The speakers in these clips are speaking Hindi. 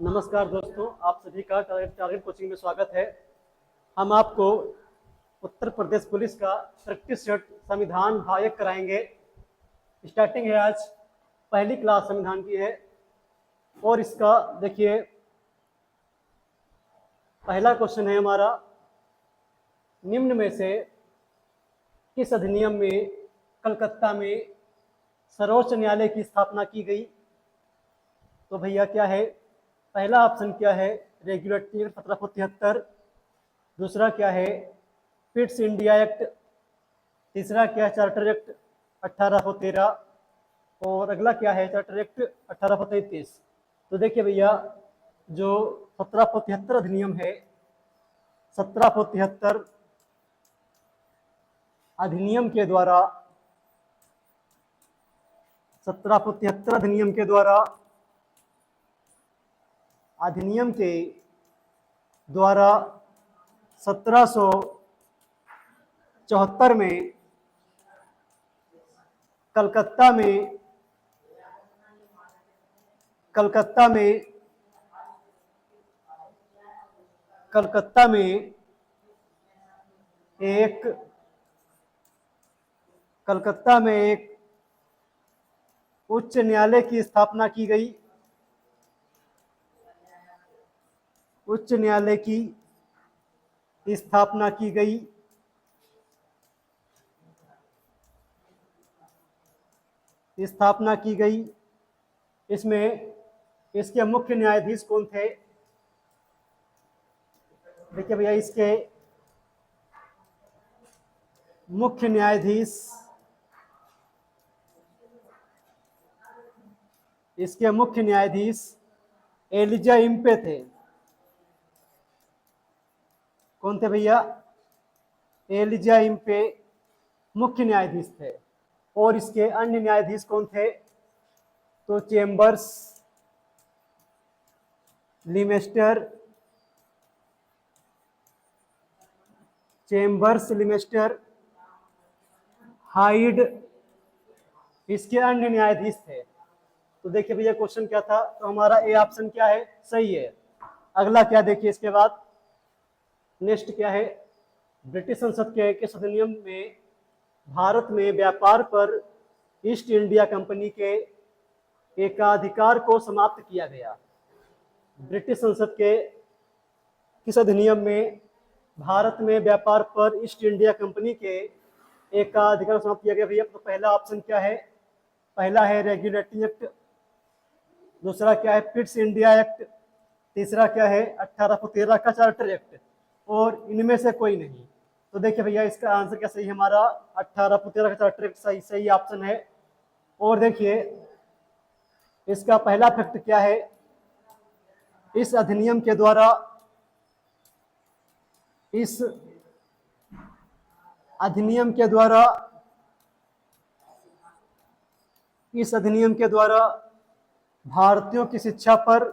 नमस्कार दोस्तों, आप सभी का टारगेट कोचिंग में स्वागत है। हम आपको उत्तर प्रदेश पुलिस का प्रैक्टिस सेट संविधान भाग 1 कराएंगे। स्टार्टिंग है, आज पहली क्लास संविधान की है और इसका देखिए पहला क्वेश्चन है हमारा, निम्न में से किस अधिनियम में कलकत्ता में सर्वोच्च न्यायालय की स्थापना की गई? तो भैया क्या है, पहला ऑप्शन क्या है, रेगुलेटरी एक्ट 1773, दूसरा क्या है पिट्स इंडिया एक्ट, तीसरा क्या है चार्टर एक्ट 1813 और अगला क्या है चार्टर एक्ट 1833। तो देखिए भैया, जो 1773 अधिनियम है, 1773 अधिनियम के द्वारा 1773 अधिनियम के द्वारा 1774 में कलकत्ता में एक उच्च न्यायालय की स्थापना की गई। उच्च न्यायालय की स्थापना की गई। इसमें इसके मुख्य न्यायाधीश कौन थे? देखिए भैया, इसके मुख्य न्यायाधीश एलिजा इम्पे थे। कौन थे भैया? एलिजा इम्पे मुख्य न्यायाधीश थे। और इसके अन्य न्यायाधीश कौन थे? तो चेम्बर्स, लिमेस्टर, हाइड, इसके अन्य न्यायाधीश थे। तो देखिए भैया, क्वेश्चन क्या था, तो हमारा ए ऑप्शन क्या है, सही है। अगला क्या देखिए, इसके बाद नेक्स्ट क्या है, ब्रिटिश संसद के किस अधिनियम में भारत में व्यापार पर ईस्ट इंडिया कंपनी के एकाधिकार को समाप्त किया गया? ब्रिटिश संसद के किस अधिनियम में भारत में व्यापार पर ईस्ट इंडिया कंपनी के एकाधिकार समाप्त किया गया भैया? तो पहला ऑप्शन क्या है, पहला है रेगुलेटरी एक्ट, दूसरा क्या है पिट्स इंडिया एक्ट, तीसरा क्या है 1813 का चार्टर एक्ट, और इनमें से कोई नहीं। तो देखिए भैया, इसका आंसर क्या सही है, हमारा 1813 का चार्टर एक्ट सही ऑप्शन है। और देखिए इसका पहला फैक्ट क्या है, इस अधिनियम के द्वारा भारतीयों की शिक्षा पर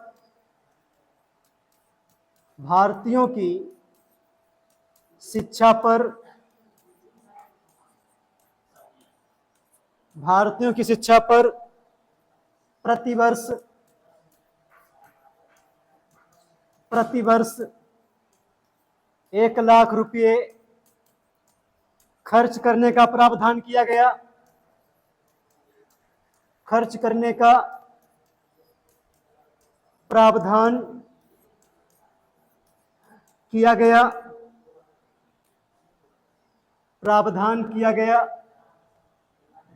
प्रतिवर्ष 1 लाख रुपये खर्च करने का प्रावधान किया गया। प्रावधान किया गया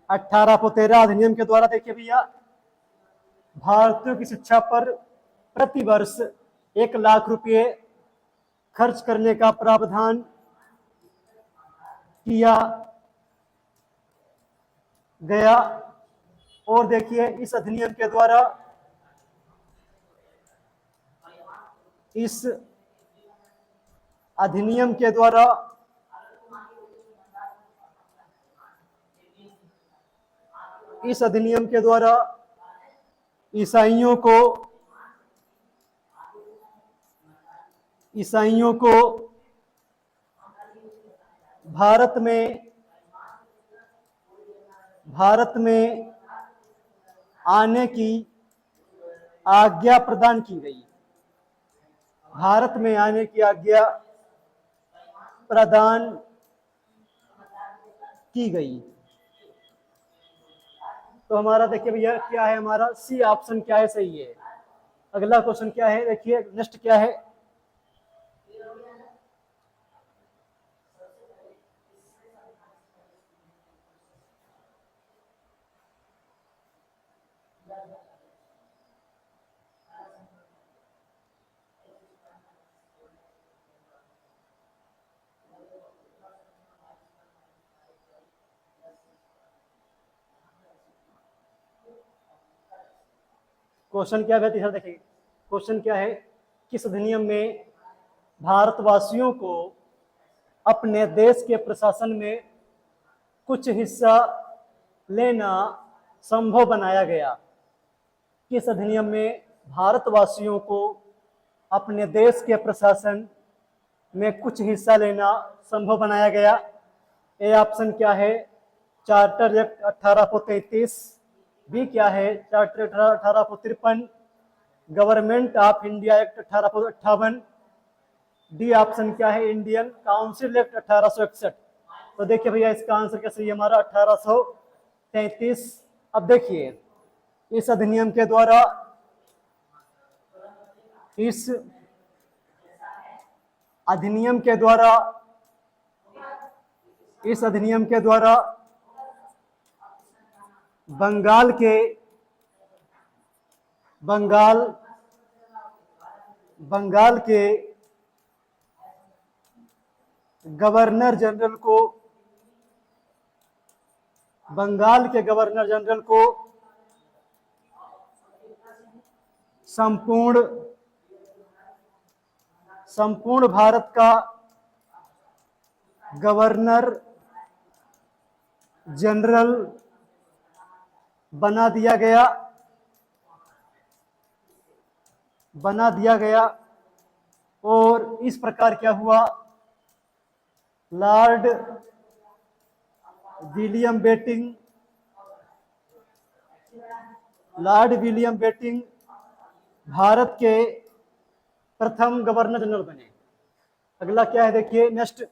1813 अधिनियम के द्वारा। देखिए भैया, भारतीयों की शिक्षा पर प्रतिवर्ष 1 लाख रुपये खर्च करने का प्रावधान किया गया। और देखिए इस अधिनियम के द्वारा ईसाइयों को भारत में आने की आज्ञा प्रदान की गई, भारत में आने की आज्ञा प्रदान की गई। तो हमारा देखिए भैया क्या है, हमारा सी ऑप्शन क्या है, सही है। अगला क्वेश्चन क्या है, देखिए नेक्स्ट क्या है। क्वेश्चन क्या है तीसरा, देखिए क्वेश्चन क्या है, किस अधिनियम में भारतवासियों को अपने देश के प्रशासन में कुछ हिस्सा लेना संभव बनाया गया। किस अधिनियम में भारतवासियों को अपने देश के प्रशासन में कुछ हिस्सा लेना संभव बनाया गया। ए ऑप्शन क्या है, चार्टर एक्ट 1833, बी क्या है, charter 1853, government of India act 1858, D option क्या है, इंडियन काउंसिल एक्ट 1861। तो देखिए भैया इसका आंसर क्या सही है, हमारा 1833। अब देखिए इस अधिनियम के द्वारा इस अधिनियम के द्वारा इस अधिनियम के द्वारा बंगाल के गवर्नर जनरल को संपूर्ण भारत का गवर्नर जनरल बना दिया गया। और इस प्रकार क्या हुआ, लॉर्ड विलियम बेटिंग भारत के प्रथम गवर्नर जनरल बने। अगला क्या है, देखिए नेक्स्ट,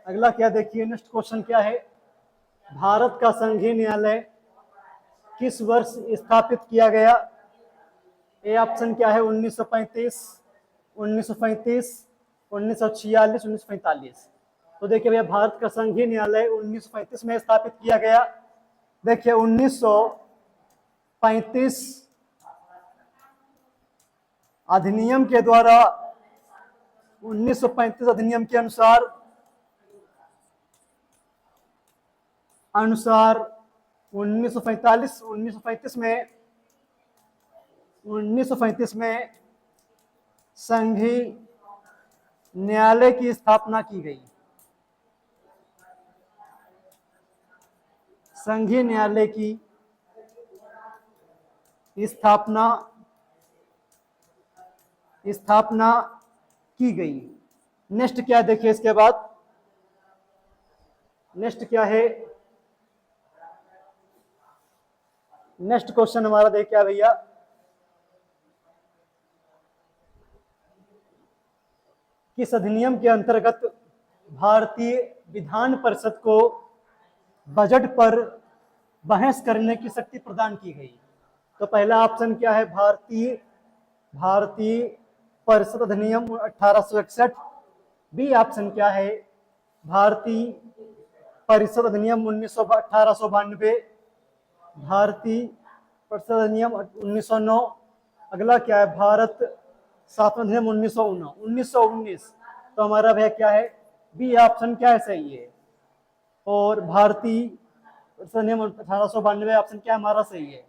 अगला क्या देखिए नेक्स्ट क्वेश्चन क्या है, भारत का संघीय न्यायालय किस वर्ष स्थापित किया गया। ए ऑप्शन क्या है, 1935, 1946, 1945। तो देखिए भैया भारत का संघीय न्यायालय 1935 में स्थापित किया गया। देखिए 1935 अधिनियम के द्वारा 1935 अधिनियम के अनुसार 1935 में संघीय न्यायालय की स्थापना की गई। संघीय न्यायालय की स्थापना की गई। नेक्स्ट क्या देखिए, इसके बाद नेक्स्ट क्या है, नेक्स्ट क्वेश्चन हमारा देख क्या भैया, किस अधिनियम के अंतर्गत भारतीय विधान परिषद को बजट पर बहस करने की शक्ति प्रदान की गई। तो पहला ऑप्शन क्या है, भारतीय परिषद अधिनियम 1861। बी ऑप्शन क्या है, भारतीय परिषद अधिनियम 1892, भारतीय परिषद अधिनियम 1909। अगला क्या है, भारत शासन अधिनियम 1919। तो हमारा भैया क्या है, बी ऑप्शन क्या है, सही है। और भारतीय परिषद अधिनियम 1892 ऑप्शन क्या हमारा सही है।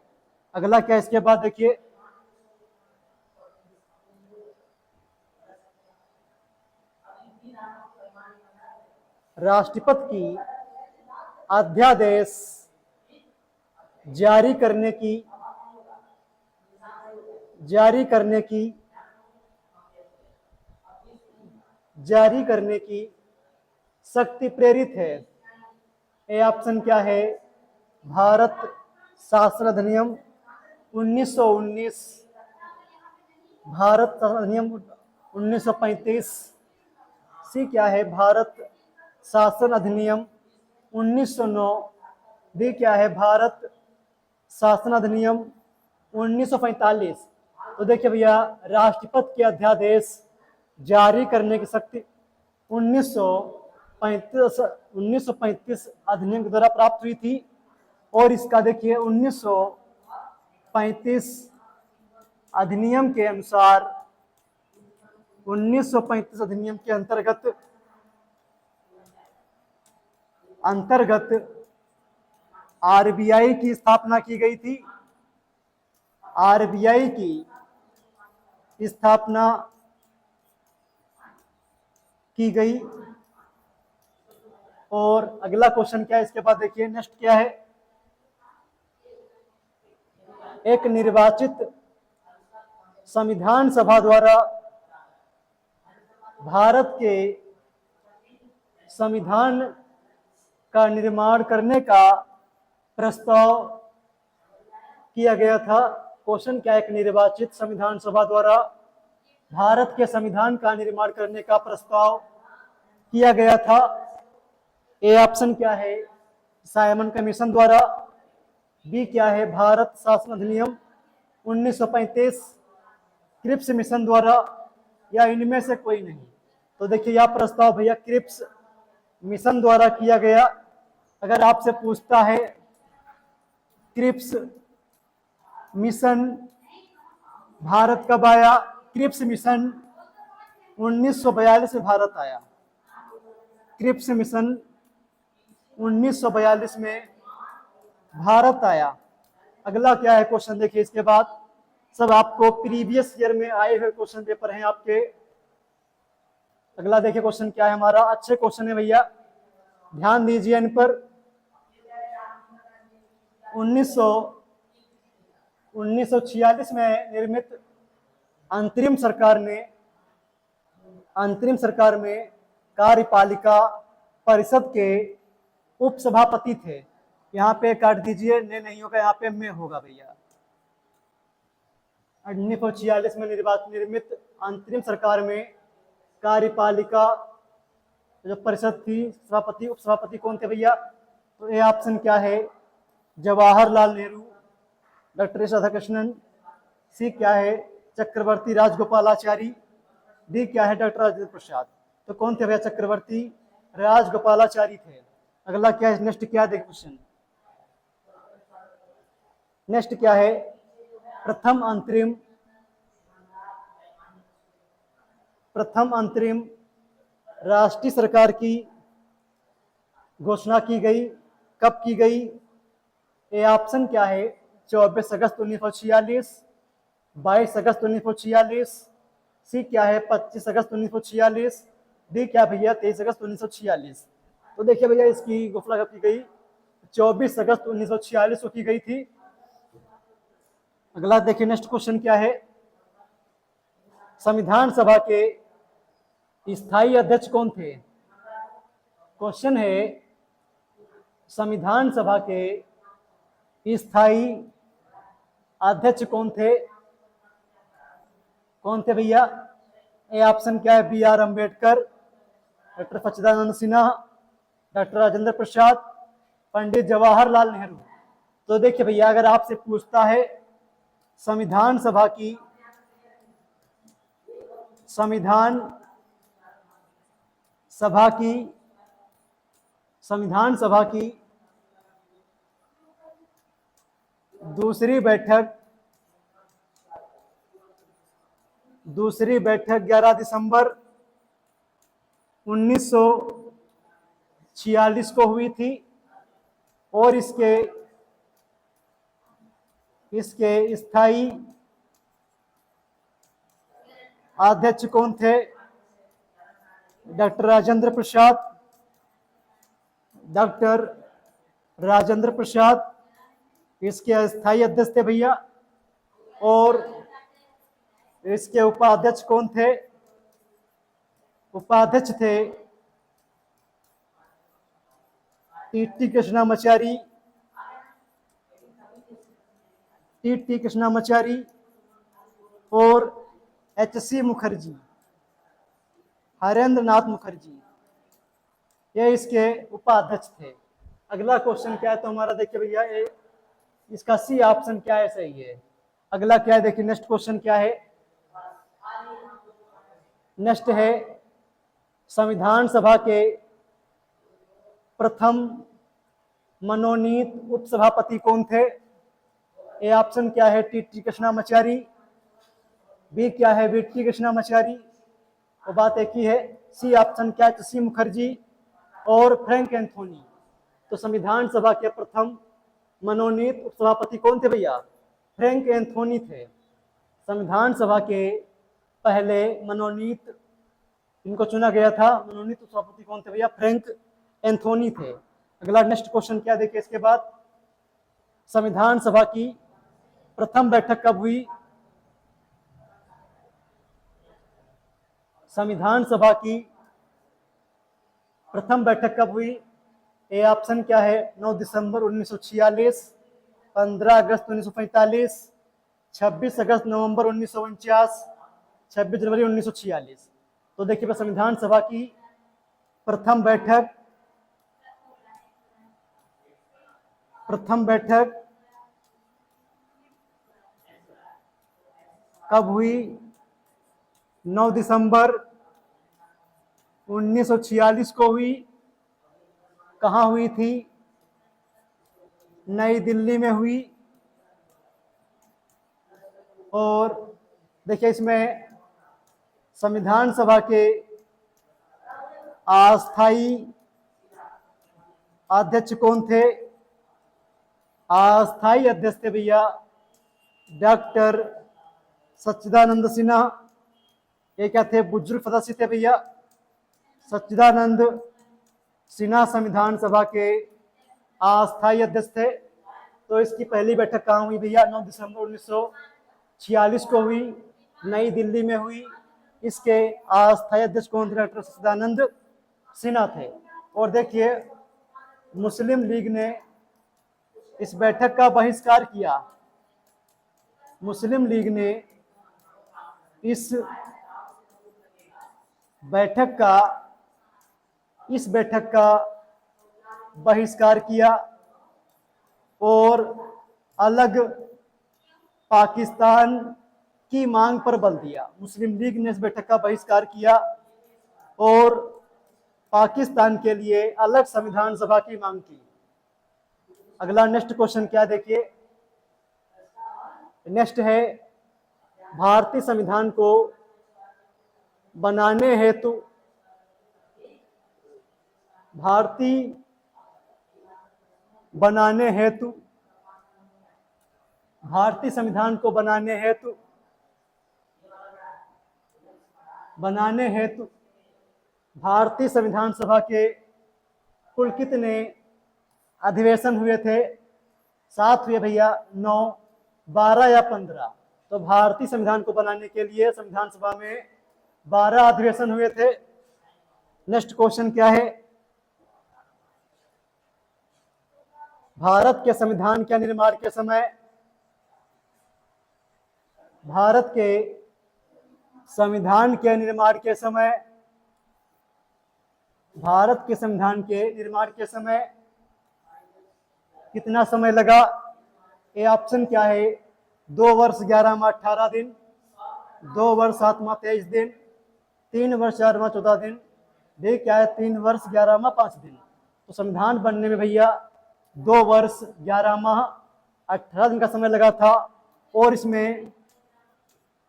अगला क्या, इसके बाद देखिए राष्ट्रपति की अध्यादेश जारी जारी करने की शक्ति प्रेरित है? ए ऑप्शन क्या है? भारत शासन अधिनियम 1919, भारत शासन अधिनियम 1935। सी क्या है? भारत शासन अधिनियम 1909। डी क्या है? भारत शासन अधिनियम 1945। तो देखिए भैया, राष्ट्रपति के अध्यादेश जारी करने की शक्ति 1935 अधिनियम के द्वारा प्राप्त हुई थी। और इसका देखिए 1935 अधिनियम के अनुसार, 1935 अधिनियम के अंतर्गत आरबीआई की स्थापना की गई थी। आरबीआई की स्थापना की गई। और अगला क्वेश्चन क्या है इसके बाद? देखिए नेक्स्ट क्या है? एक निर्वाचित संविधान सभा द्वारा भारत के संविधान का निर्माण करने का प्रस्ताव किया गया था। क्वेश्चन क्या है? एक निर्वाचित संविधान सभा द्वारा भारत के संविधान का निर्माण करने का प्रस्ताव किया गया था। ए ऑप्शन क्या है? साइमन कमीशन द्वारा। बी क्या है? भारत शासन अधिनियम 1935, क्रिप्स मिशन द्वारा, या इनमें से कोई नहीं। तो देखिए यह प्रस्ताव भैया क्रिप्स मिशन द्वारा किया गया। अगर आपसे पूछता है क्रिप्स मिशन भारत कब आया? क्रिप्स मिशन 1942 में भारत आया। क्रिप्स मिशन 1942 में भारत आया। अगला क्या है क्वेश्चन? देखिए इसके बाद सब आपको प्रीवियस ईयर में आए हुए क्वेश्चन पेपर हैं आपके। अगला देखिए क्वेश्चन क्या है हमारा। अच्छे क्वेश्चन है भैया, ध्यान दीजिए इन पर। 1946 में निर्मित अंतरिम सरकार में कार्यपालिका परिषद के उपसभापति थे। यहाँ पे काट दीजिए, ने नहीं होगा, यहाँ पे में होगा भैया। 1946 में निर्मित अंतरिम सरकार में कार्यपालिका जो परिषद थी, सभापति उपसभापति कौन थे भैया? तो ये ऑप्शन क्या है? Jawaharlal Nehru, doctor S Radhakrishnan. C क्या है? चक्रवर्ती राजगोपालाचारी। डी क्या है? डॉक्टर राजेंद्र प्रसाद। तो कौन थे भैया? चक्रवर्ती राजगोपालाचारी थे। अगला क्या है? नेक्स्ट क्या है? देखिए क्वेश्चन नेक्स्ट क्या है? प्रथम अंतरिम राष्ट्रीय सरकार की घोषणा की गई। कब की गई? ए ऑप्शन क्या है? 24 अगस्त 1946, 22 अगस्त 1946। सी क्या है? 25 अगस्त 1946। डी क्या भैया? 23 अगस्त 1946। तो देखिए भैया इसकी घोषणा कब की गई? 24 अगस्त 1946 को की गई थी। अगला देखिए नेक्स्ट क्वेश्चन क्या है? संविधान सभा के स्थायी अध्यक्ष कौन थे? क्वेश्चन है संविधान सभा के स्थायी अध्यक्ष कौन थे? कौन थे भैया? ए ऑप्शन क्या है? B R Ambedkar, doctor Sachchidanand Sinha, doctor Rajendra Prasad, Pandit Jawaharlal Nehru. तो देखिए भैया अगर आपसे पूछता है संविधान सभा की दूसरी बैठक 11 दिसंबर 1946 को हुई थी। और इसके स्थायी अध्यक्ष कौन थे? डॉक्टर राजेंद्र प्रसाद इसके स्थायी अध्यक्ष थे भैया। और इसके उपाध्यक्ष कौन थे? उपाध्यक्ष थे टी कृष्णामाचारी, टी कृष्णामाचारी और एच.सी. मुखर्जी, हरेंद्र नाथ मुखर्जी, ये इसके उपाध्यक्ष थे। अगला क्वेश्चन क्या है तो हमारा देखिए भैया, इसका सी ऑप्शन क्या है, सही है। अगला क्या है देखिए, नेक्स्ट क्वेश्चन क्या है, नेक्स्ट है संविधान सभा के प्रथम मनोनीत उपसभापति कौन थे। ए ऑप्शन क्या है, टी कृष्णामाचारी, बी क्या है, टी कृष्णामाचारी, और बात एक ही है। सी ऑप्शन क्या है, एच.सी. मुखर्जी और फ्रैंक एंथोनी। तो संविधान सभा के प्रथम मनोनीत उपसभापति कौन थे भैया, फ्रैंक एंथोनी थे। संविधान सभा के पहले मनोनीत, इनको चुना गया था, मनोनीत उपसभापति कौन थे भैया, फ्रैंक एंथोनी थे। अगला नेक्स्ट क्वेश्चन क्या देखिए इसके बाद, संविधान सभा की प्रथम बैठक कब हुई। संविधान सभा की प्रथम बैठक कब हुई। ए ऑप्शन क्या है, 9 दिसंबर 1946, 15 अगस्त 1945, 26 अगस्त नवंबर 1949, 26 जनवरी 1946। तो देखिए संविधान सभा की प्रथम बैठक कब हुई, 9 दिसंबर 1946 को हुई। कहाँ हुई थी, नई दिल्ली में हुई। और देखिए इसमें संविधान सभा के अस्थायी अध्यक्ष कौन थे। अस्थायी अध्यक्ष थे भैया डॉक्टर सच्चिदानंद सिन्हा। ये क्या थे, बुजुर्ग सदस्य थे भैया, सच्चिदानंद सिन्हा संविधान सभा के अस्थायी अध्यक्ष थे। तो इसकी पहली बैठक कहाँ हुई भैया, 9 दिसंबर 1946 को हुई, नई दिल्ली में हुई। इसके अस्थायी अध्यक्ष कौन थे, डॉक्टर सच्चिदानंद सिन्हा थे। और देखिए मुस्लिम लीग ने इस बैठक का बहिष्कार किया। मुस्लिम लीग ने इस बैठक का बहिष्कार किया और अलग पाकिस्तान की मांग पर बल दिया। मुस्लिम लीग ने इस बैठक का बहिष्कार किया और पाकिस्तान के लिए अलग संविधान सभा की मांग की। अगला नेक्स्ट क्वेश्चन क्या देखिए, नेक्स्ट है भारतीय संविधान को बनाने हेतु भारतीय संविधान को बनाने हेतु भारतीय संविधान सभा के कुल कितने अधिवेशन हुए थे। 7 हुए भैया, 9, 12 या 15। तो भारतीय संविधान को बनाने के लिए संविधान सभा में 12 अधिवेशन हुए थे। नेक्स्ट क्वेश्चन क्या है, भारत के संविधान के निर्माण के समय कितना समय लगा। ए ऑप्शन क्या है, 2 वर्ष 11 माह 18 दिन, 2 वर्ष 7 माह 23 दिन, 3 वर्ष 4 माह 14 दिन, बी क्या है, 3 वर्ष 11 माह 5 दिन। तो संविधान बनने में भैया 2 वर्ष 11 माह 18 दिन का समय लगा था। और इसमें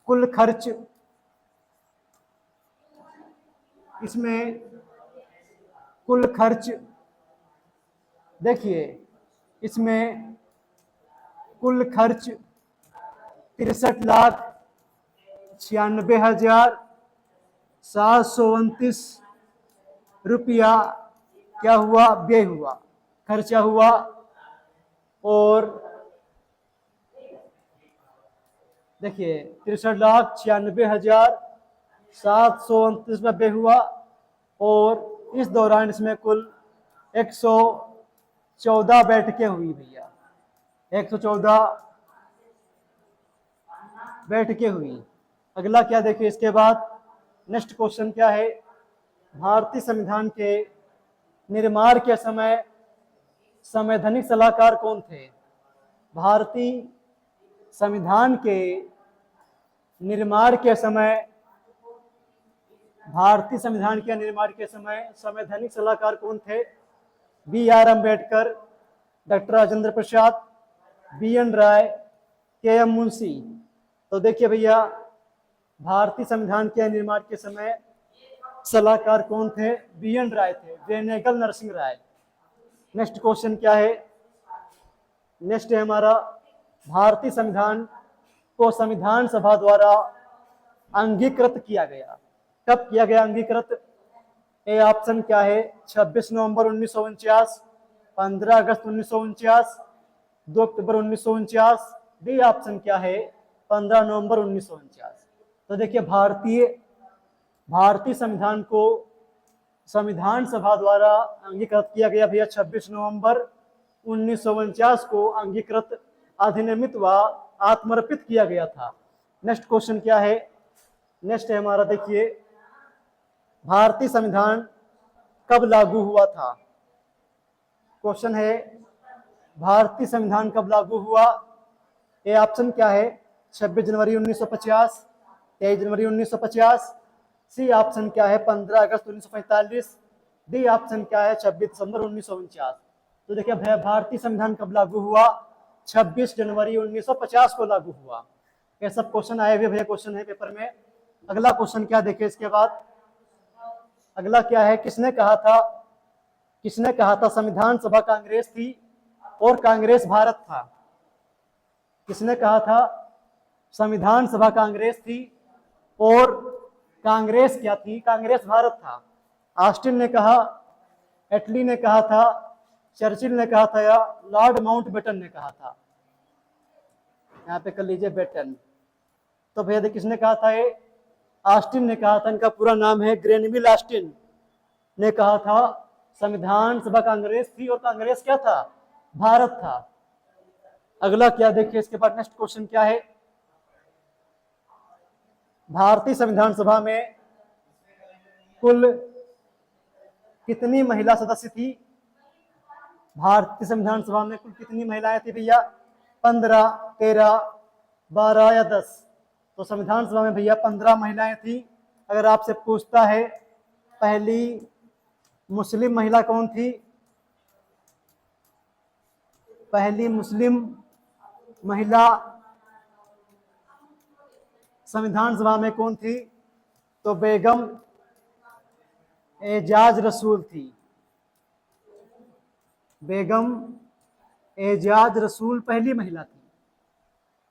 कुल खर्च देखिए, इसमें कुल खर्च 63,96,729 रुपया क्या हुआ, व्यय हुआ, खर्चा हुआ। और देखिए 63,96,729 729 हुआ, और इस दौरान इसमें कुल 114 बैठकें हुई भैया, 114 बैठकें हुई। अगला क्या देखिए इसके बाद, नेक्स्ट क्वेश्चन क्या है, भारतीय संविधान के निर्माण के समय संवैधानिक सलाहकार कौन थे? भारतीय संविधान के निर्माण के समय, भारतीय संविधान के निर्माण के समय संवैधानिक सलाहकार कौन थे? B.R. अम्बेडकर, डॉक्टर राजेंद्र प्रसाद, B.N. राय, K.M. मुंशी। तो देखिए भैया, भारतीय संविधान के निर्माण के समय सलाहकार कौन थे? B.N. राय थे, वेनेगल नरसिंह राय। नेक्स्ट क्वेश्चन क्या है, नेक्स्ट है हमारा, भारतीय संविधान को संविधान सभा द्वारा अंगीकृत किया गया, कब किया गया अंगीकृत? ए ऑप्शन क्या है, 26 नवंबर 1949, 15 अगस्त 1949, 2 अक्टूबर 1949। बी ऑप्शन क्या है, 15 नवंबर 1949। तो देखिए, भारतीय संविधान को संविधान सभा द्वारा अंगीकृत किया गया भैया 26 नवंबर 1949 को अंगीकृत, अधिनियमित व आत्मर्पित किया गया था। नेक्स्ट क्वेश्चन क्या है, नेक्स्ट है हमारा, देखिए, भारतीय संविधान कब लागू हुआ था? क्वेश्चन है, भारतीय संविधान कब लागू हुआ? ए ऑप्शन क्या है, 26 जनवरी 1950, 23 जनवरी 1950। सी ऑप्शन क्या है, 15 अगस्त 1945। डी ऑप्शन क्या है, 26 दिसंबर 1949। तो देखिए भैया, भारतीय संविधान कब लागू हुआ? 26 जनवरी 1950 को लागू हुआ। ये सब क्वेश्चन आए हुए भैया क्वेश्चन है पेपर में। अगला क्वेश्चन क्या देखिए इसके बाद, अगला क्या है, किसने कहा था संविधान सभा कांग्रेस थी और कांग्रेस भारत था? किसने कहा था संविधान सभा कांग्रेस थी और कांग्रेस क्या थी? कांग्रेस भारत था। ऑस्टिन ने कहा, एटली ने कहा था, चर्चिल ने कहा था, या लॉर्ड माउंटबेटन ने कहा था? यहाँ पे कर लीजिए बेटन। तो भैया किसने कहा था? ये ऑस्टिन ने कहा था। इनका पूरा नाम है ग्रेनविल ऑस्टिन ने कहा था संविधान सभा कांग्रेस थी और कांग्रेस क्या था? भारत था। अगला क्या देखिए इसके बाद, नेक्स्ट क्वेश्चन क्या है, भारतीय संविधान सभा में कुल कितनी महिला सदस्य थी? भारतीय संविधान सभा में कुल कितनी महिलाएं थी भैया? 15, 13, 12 या 10? तो संविधान सभा में भैया 15 महिलाएं थी। अगर आपसे पूछता है पहली मुस्लिम महिला कौन थी? पहली मुस्लिम महिला संविधान सभा में कौन थी? तो बेगम एजाज रसूल थी। बेगम एजाज रसूल पहली महिला थी।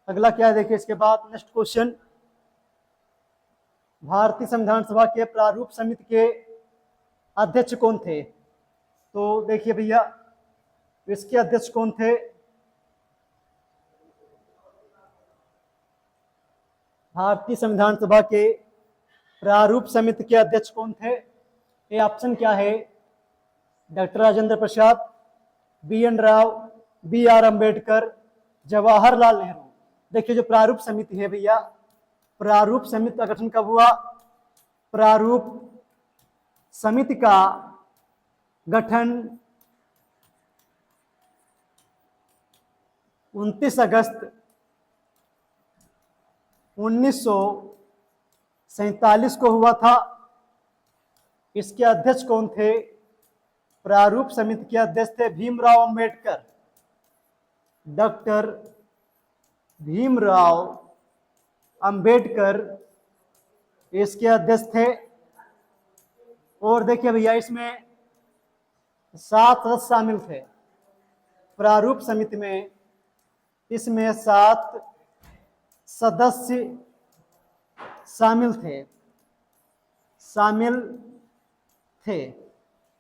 अगला क्या है देखिए इसके बाद, नेक्स्ट क्वेश्चन, भारतीय संविधान सभा के प्रारूप समिति के अध्यक्ष कौन थे? तो देखिए भैया, इसके अध्यक्ष कौन थे? भारतीय संविधान सभा के प्रारूप समिति के अध्यक्ष कौन थे? ये ऑप्शन क्या है, डॉक्टर राजेंद्र प्रसाद, B.N. राव, B.R. अम्बेडकर, जवाहरलाल नेहरू। देखिए जो प्रारूप समिति है भैया, प्रारूप समिति का गठन कब हुआ? प्रारूप समिति का गठन 29 अगस्त 1947 को हुआ था। इसके अध्यक्ष कौन थे? प्रारूप समिति के अध्यक्ष थे भीमराव अंबेडकर, डॉक्टर भीमराव अंबेडकर इसके अध्यक्ष थे। और देखिए भैया, इसमें 7 सदस्य शामिल थे प्रारूप समिति में। इसमें 7 सदस्य शामिल थे।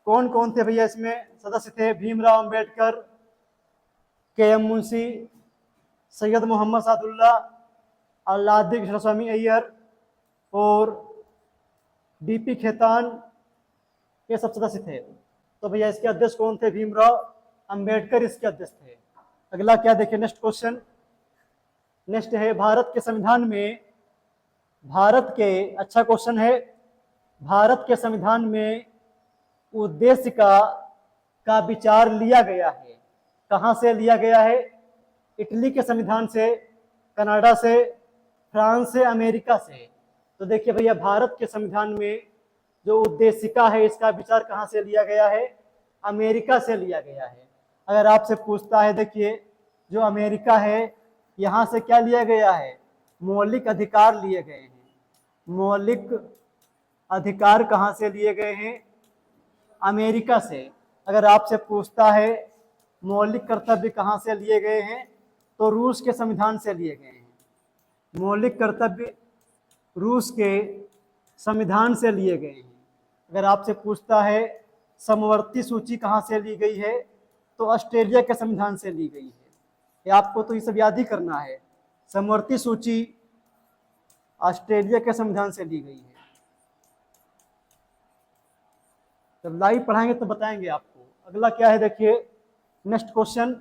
कौन कौन थे भैया इसमें सदस्य थे? भीमराव अंबेडकर, K.M. मुंशी, सैयद मोहम्मद सादुल्ला, अल्लादीन कृष्णस्वामी अय्यर और डीपी खेतान ये सब सदस्य थे। तो भैया इसके अध्यक्ष कौन थे? भीमराव अंबेडकर इसके अध्यक्ष थे। अगला क्या देखिए नेक्स्ट क्वेश्चन। नेक्स्ट है भारत के संविधान में, भारत के, अच्छा क्वेश्चन है, भारत के संविधान में उद्देश्य का विचार लिया गया है। कहां से लिया गया है? इटली के संविधान से, कनाडा से, फ्रांस से, अमेरिका से। तो देखिए भैया भारत के संविधान में जो उद्देशिका है इसका विचार कहां से लिया गया है? अमेरिका से लिया गया है। अगर आपसे पूछता है, देखिए जो अमेरिका है यहां से क्या लिया गया है? मौलिक अधिकार लिए गए हैं। मौलिक अधिकार कहां से लिए गए हैं? अमेरिका से। अगर आपसे पूछता है मौलिक कर्तव्य कहां से लिए गए हैं, तो रूस के संविधान से लिए गए हैं। मौलिक कर्तव्य रूस के संविधान से लिए गए हैं। अगर आपसे पूछता है समवर्ती सूची कहां से ली गई है, तो ऑस्ट्रेलिया के संविधान से ली गई है। ये आपको तो ये सब याद ही करना है। समवर्ती सूची ऑस्ट्रेलिया के संविधान से ली गई है। जब लाइव पढ़ाएंगे तो बताएंगे आपको। अगला क्या है देखिए नेक्स्ट क्वेश्चन।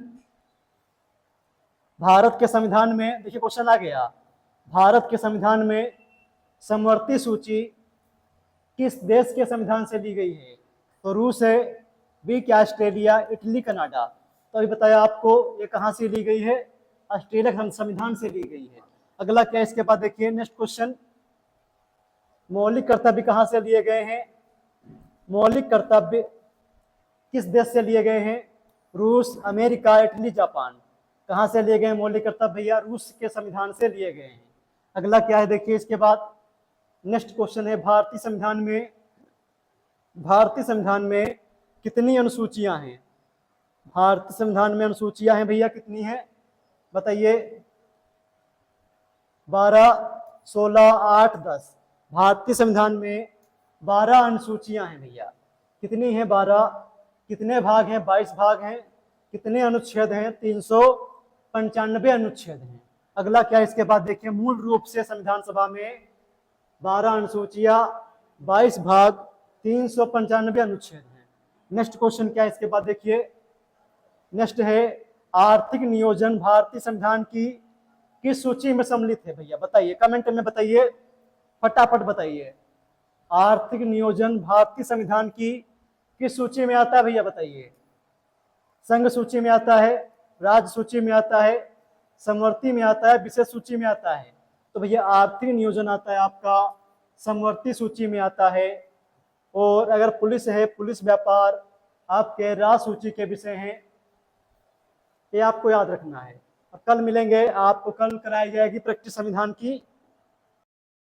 भारत के संविधान में, देखिए क्वेश्चन आ गया, भारत के संविधान में समवर्ती सूची किस देश के संविधान से ली गई है? तो रूस है, बी क्या ऑस्ट्रेलिया, इटली, कनाडा। तो अभी बताया आपको ये कहां से ली गई है? ऑस्ट्रेलिया के संविधान से ली गई है। अगला क्या इसके बाद देखिए नेक्स्ट क्वेश्चन। मौलिक कर्तव्य कहां से लिए गए हैं? मौलिक कर्तव्य किस देश से लिए गए हैं? रूस, अमेरिका, इटली, जापान। कहां से लिए गए मौलिक कर्तव्य? भैया रूस के संविधान से लिए गए हैं। अगला क्या है देखिए इसके बाद नेक्स्ट क्वेश्चन है, भारतीय संविधान में कितनी अनुसूचियां हैं? भारतीय संविधान में अनुसूचियां हैं भैया कितनी हैं बताइए? 12, 16, 8, 10। भारतीय संविधान में 12 अनुसूचियां हैं भैया। कितनी हैं? 12। कितने भाग हैं? 22 भाग हैं। कितने अनुच्छेद हैं? 395 अनुच्छेद हैं। अगला क्या इसके बाद देखिए, मूल रूप से संविधान सभा में 12 अनुसूचियां, 22 भाग, 395 अनुच्छेद हैं। नेक्स्ट क्वेश्चन क्या इसके बाद देखिए, नेक्स्ट है आर्थिक नियोजन भारतीय संविधान की किस सूची में सम्मिलित है? भैया बताइए, कमेंट में बताइए, फटाफट बताइए। आर्थिक नियोजन भारतीय संविधान की किस सूची में आता है भैया बताइए? संघ सूची में आता है, राज्य सूची में आता है, समवर्ती में आता है, विशेष सूची में आता है? तो भैया आर्थिक नियोजन आता है आपका समवर्ती सूची में आता है। और अगर पुलिस है, पुलिस व्यापार आपके राज्य सूची के विषय हैं। ये आपको याद रखना है। अब कल मिलेंगे, आपको कल कराई जाएगी प्रैक्टिस संविधान की।